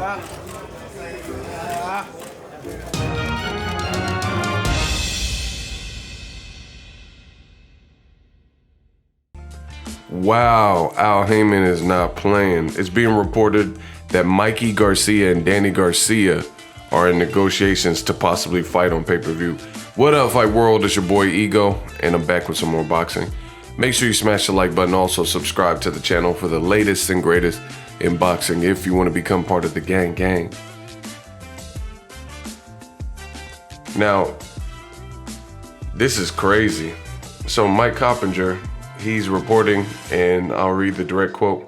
Wow, Al Heyman is not playing. It's being reported that Mikey Garcia and Danny Garcia are in negotiations to possibly fight on pay-per-view. What up, Fight World? It's your boy Ego, and I'm back with some more boxing. Make sure you smash the like button. Also subscribe to the channel for the latest and greatest in boxing if you want to become part of the gang. Now, this is crazy. So Mike Coppinger, he's reporting, and I'll read the direct quote.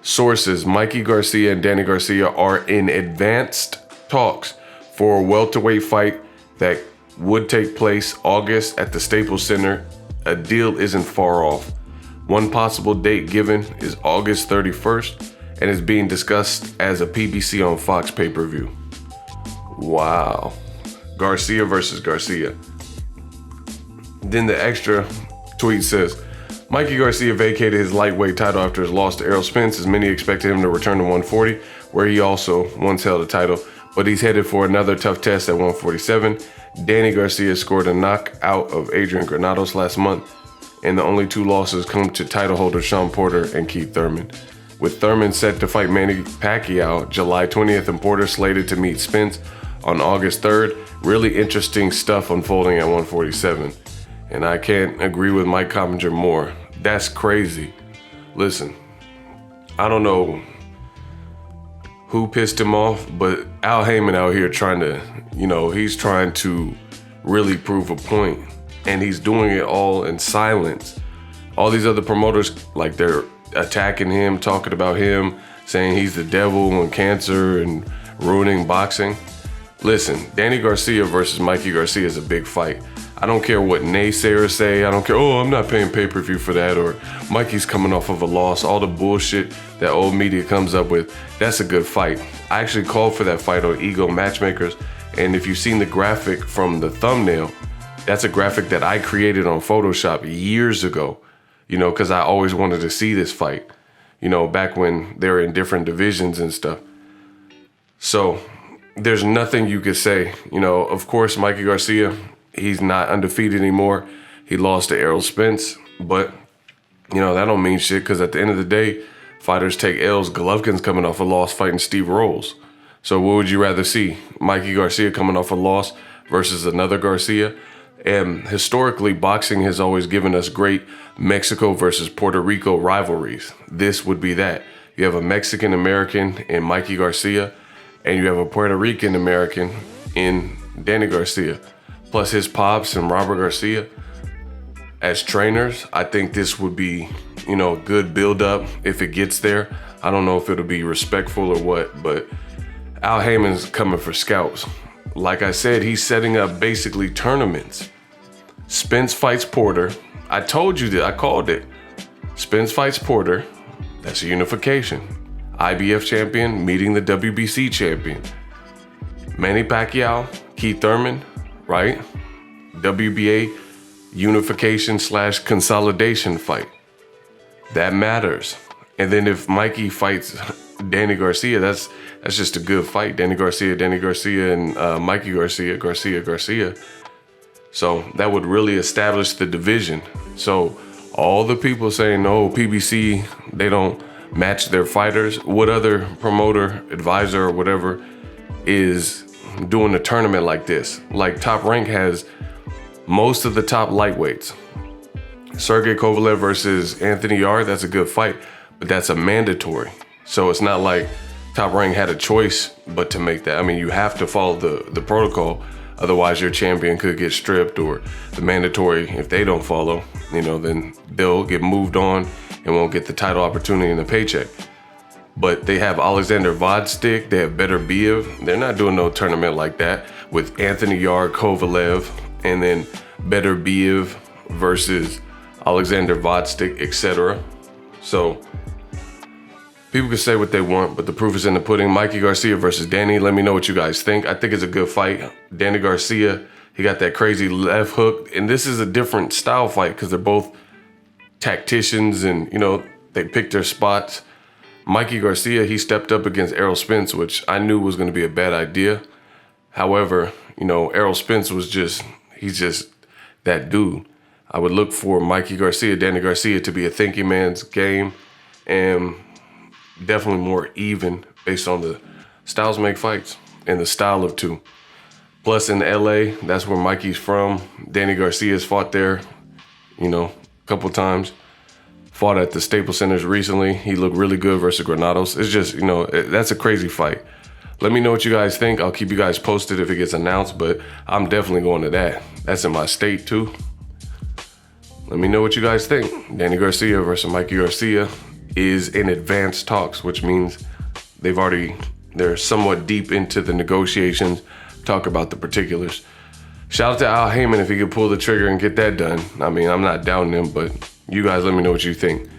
Sources, Mikey Garcia and Danny Garcia are in advanced talks for a welterweight fight that would take place August at the Staples Center. A deal isn't far off. One possible date given is August 31st and is being discussed as a PBC on Fox pay-per-view. Wow. Garcia versus Garcia. Then the extra tweet says, Mikey Garcia vacated his lightweight title after his loss to Errol Spence, as many expected him to return to 140, where he also once held a title, but he's headed for another tough test at 147. Danny Garcia scored a knockout of Adrian Granados last month, and the only two losses come to title holders Sean Porter and Keith Thurman. With Thurman set to fight Manny Pacquiao July 20th and Porter slated to meet Spence on August 3rd, really interesting stuff unfolding at 147. And I can't agree with Mike Coppinger more. That's crazy. Listen, I don't know who pissed him off, but Al Heyman out here trying to, he's trying to really prove a point, and he's doing it all in silence. All these other promoters, like, they're attacking him, talking about him, saying he's the devil and cancer and ruining boxing. Listen, Danny Garcia versus Mikey Garcia is a big fight. I don't care what naysayers say. I don't care, I'm not paying pay-per-view for that, or Mikey's coming off of a loss. All the bullshit that old media comes up with, that's a good fight. I actually called for that fight on Ego Matchmakers, and if you've seen the graphic from the thumbnail, that's a graphic that I created on Photoshop years ago, because I always wanted to see this fight, back when they were in different divisions and stuff. So there's nothing you could say. Of course, Mikey Garcia, he's not undefeated anymore. He lost to Errol Spence, but that don't mean shit, because at the end of the day, fighters take L's. Golovkin's coming off a loss fighting Steve Rolls. So what would you rather see? Mikey Garcia coming off a loss versus another Garcia? And historically, boxing has always given us great Mexico versus Puerto Rico rivalries. This would be that. You have a Mexican-American in Mikey Garcia, and you have a Puerto Rican-American in Danny Garcia. Plus his pops and Robert Garcia as trainers. I think this would be, a good build-up if it gets there. I don't know if it'll be respectful or what, but Al Heyman's coming for scalps. Like I said, he's setting up basically tournaments. Spence fights Porter. I told you that, I called it. Spence fights Porter. That's a unification. IBF champion meeting the WBC champion. Manny Pacquiao, Keith Thurman, right? WBA unification / consolidation fight. That matters. And then if Mikey fights Danny Garcia, that's just a good fight. Danny Garcia, and Mikey Garcia. So that would really establish the division. So all the people saying, no, PBC, they don't match their fighters. What other promoter, advisor, or whatever is doing a tournament like this? Like Top Rank has most of the top lightweights. Sergey Kovalev versus Anthony Yarde, that's a good fight, but that's a mandatory. So it's not like Top Rank had a choice but to make that. I mean, you have to follow the protocol. Otherwise, your champion could get stripped, or the mandatory, if they don't follow, then they'll get moved on and won't get the title opportunity and the paycheck. But they have Alexander Vodstick, they have Better Biev. They're not doing no tournament like that with Anthony Yarde, Kovalev, and then Better Biev versus Alexander Vodstick, etc. So people can say what they want, but the proof is in the pudding. Mikey Garcia versus Danny. Let me know what you guys think. I think it's a good fight. Danny Garcia, he got that crazy left hook, and this is a different style fight because they're both tacticians, and they pick their spots. Mikey Garcia, he stepped up against Errol Spence, which I knew was going to be a bad idea. However, you know, Errol Spence he's just that dude. I would look for Mikey Garcia, Danny Garcia, to be a thinking man's game and definitely more even based on the styles make fights and the style of two. Plus in LA, that's where Mikey's from. Danny Garcia's fought there, you know, a couple times. Fought at the Staples Centers recently. He looked really good versus Granados. It's just, you know, that's a crazy fight. Let me know what you guys think. I'll keep you guys posted if it gets announced, but I'm definitely going to that. That's in my state too. Let me know what you guys think. Danny Garcia versus Mikey Garcia is in advanced talks, which means they're somewhat deep into the negotiations, talk about the particulars. Shout out to Al Heyman if he could pull the trigger and get that done. I mean, I'm not doubting him, but you guys let me know what you think.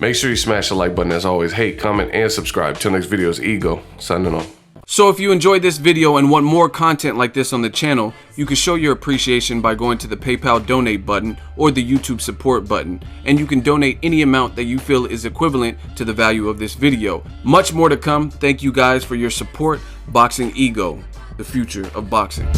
Make sure you smash the like button as always. Hate, comment, and subscribe. Till next video is Ego, signing off. So if you enjoyed this video and want more content like this on the channel, you can show your appreciation by going to the PayPal donate button or the YouTube support button, and you can donate any amount that you feel is equivalent to the value of this video. Much more to come. Thank you guys for your support. Boxing Ego, the future of boxing.